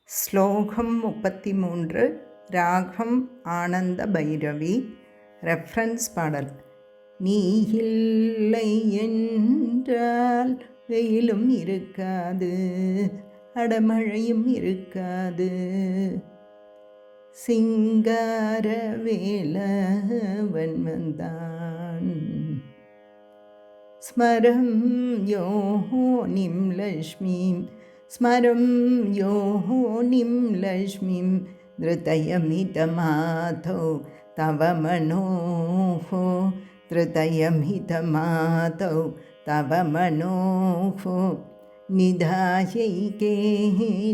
ஸ்லோகம் 33 ராகம் ஆனந்த பைரவி. ரெஃபரன்ஸ் பாடல். நீ இல்லை என்றால் வெயிலும் இருக்காது, அடமழையும் இருக்காது. சிங்கார வேலவன் வந்தான், ஸ்மரம் யோனிம் லக்ஷ்மீம் ஸ்மரம் யோனிம் லக்ஷ்மீம் த்ருதயமிதமாதோ தவ மனோஹோ த்ருதயமிதமாதோ தவ மனோஹோ நிதாயைகே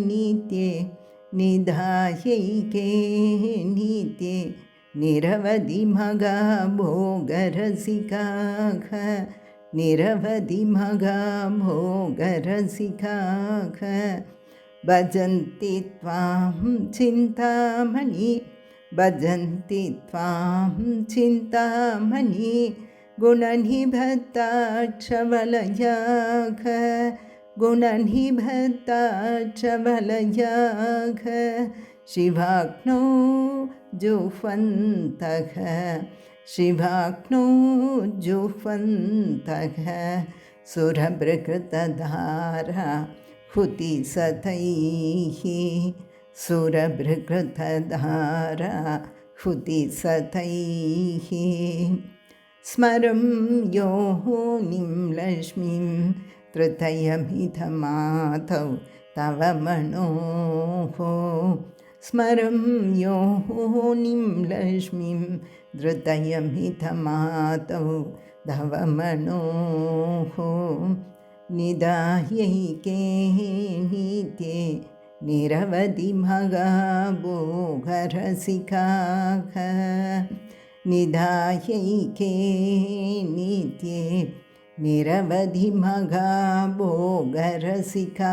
நித்யே நிதாயைகே நித்யே நிரவதி மகா போகரசிகாக நிரவதி மகா போகரசிகாக பஜந்தி த்வாம் சிந்தாமணி பஜந்தி த்வாம் சிந்தாமணி குணநிபத்தாட்சவலயாக குணநிபத்தாட்சவலயாக शिवाग्नौ जुह्वन्तः शिवाग्नौ जुह्वन्तः सुरभृकृतधारा हुतिसतैः सुरभृकृतधारा हुतिसतैः स्मरं योनिं लक्ष्मीं तृतीयमिदमादौ तव मनोः स्मरं योनिं लक्ष्मीं धृतयमिदमादौ तव मनोः निदायैके नित्ये निरवधि मगा भोगरसिकाः निदायैके नित्ये निरवधि मगा भोगरसिकाः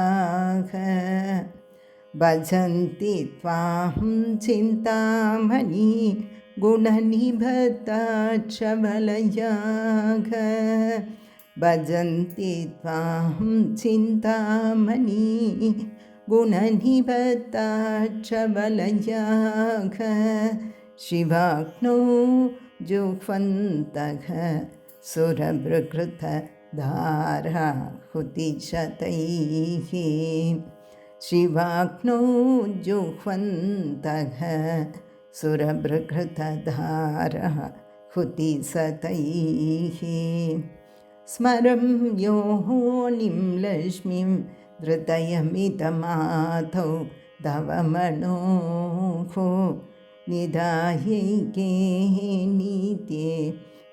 भजन्ति त्वां चिन्तामणि गुणनिबद्धाक्षवलयाः भजन्ति त्वां चिन्तामणि गुणनिबद्धाक्षवलयाः शिवाग्नौ जुह्वन्तः सुरभृकृतधारा हुतिशतैः शिवाग्नौ जुह्वन्तः सुरभृकृतधारा हुतिसतैः स्मरं योनिं लक्ष्मीं धृतयमिदमादौ तव मनोः निदायैके नित्ये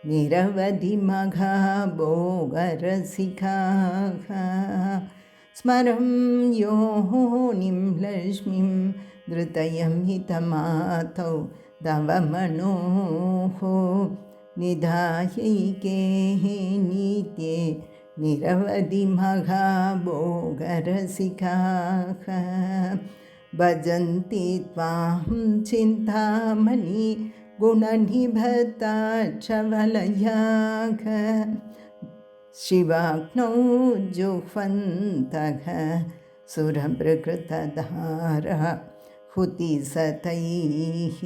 निरवधि मघा भोगरसिकाः स्मरं योनिं लक्ष्मीं धृतयमिदमादौ तव मनोः निदायैके नित्ये निरवधि मघा भोगरसिकाः भजन्ति त्वां चिन्तामणि गुणनिबद्धाक्षवलयाः शिवाग्नौ जुह्वन्तः सुरभृकृतधारा हुतिसतैः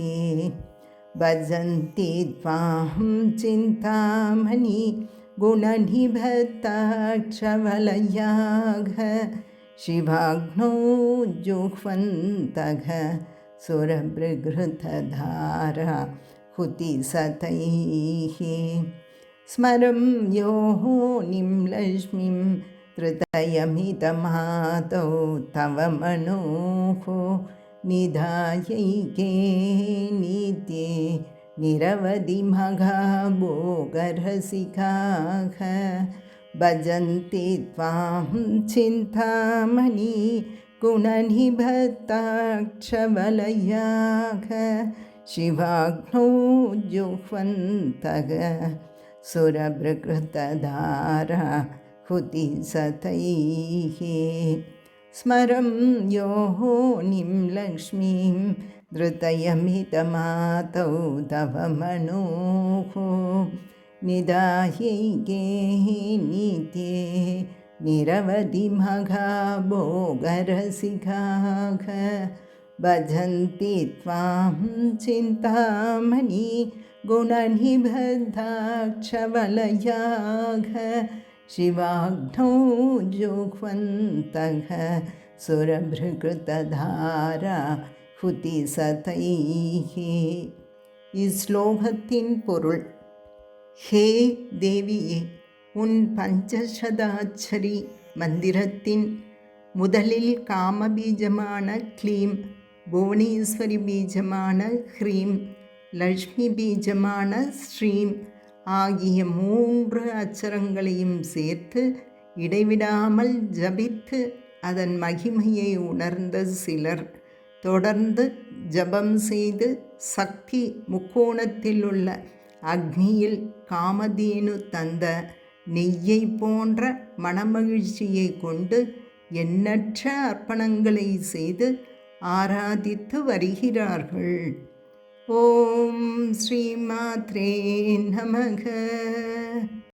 भजन्ति त्वां चिन्तामणि गुणनिबद्धाक्षवलयाः शिवाग्नौ जुह्वन्तः सुरभृकृतधारा हुतिसतैः स्मरं योनिं लक्ष्मीं तृतीयमिदमादौ तव मनोः निदायैके नित्ये निरवधि मघा भोगरसिकाः भजन्ति त्वां चिन्तामणि गुणनिबद्धाक्षवलयाः शिवाग्नौ जुह्वन्तः सुरभृकृतधारा हुतिसतैः स्मरं योनिं लक्ष्मीं धृतयमिदमादौ तव मनोः निदायैके नित्ये निरवधि महाभोगरसिकाः भजन्ति त्वां चिन्तामणि गुणनिबद्धाक्षवलयाः शिवाग्नौ जुह्वन्तः सुरभृकृतधारा हुतिसतैः. இஸ்லோகத்தின் பொருள். ஹே தேவியே, உன் பஞ்சசதாட்சரி மந்திரத்தின் முதலில் காமபீஜமான க்ளீம், புவனேஸ்வரி பீஜமான ஹ்ரீம், லக்ஷ்மி பீஜமான ஸ்ரீம் ஆகிய 3 அச்சரங்களையும் சேர்த்து இடைவிடாமல் ஜபித்து அதன் மகிமையை உணர்ந்த சிலர் தொடர்ந்து ஜபம் செய்து சக்தி முக்கோணத்தில் உள்ள அக்னியில் காமதேனு தந்த நெய்யை போன்ற மனமகிழ்ச்சியை கொண்டு எண்ணற்ற அர்ப்பணங்களை செய்து ஆராதித்து வருகிறார்கள். ஓம் ஸ்ரீ மாத்ரே நமக.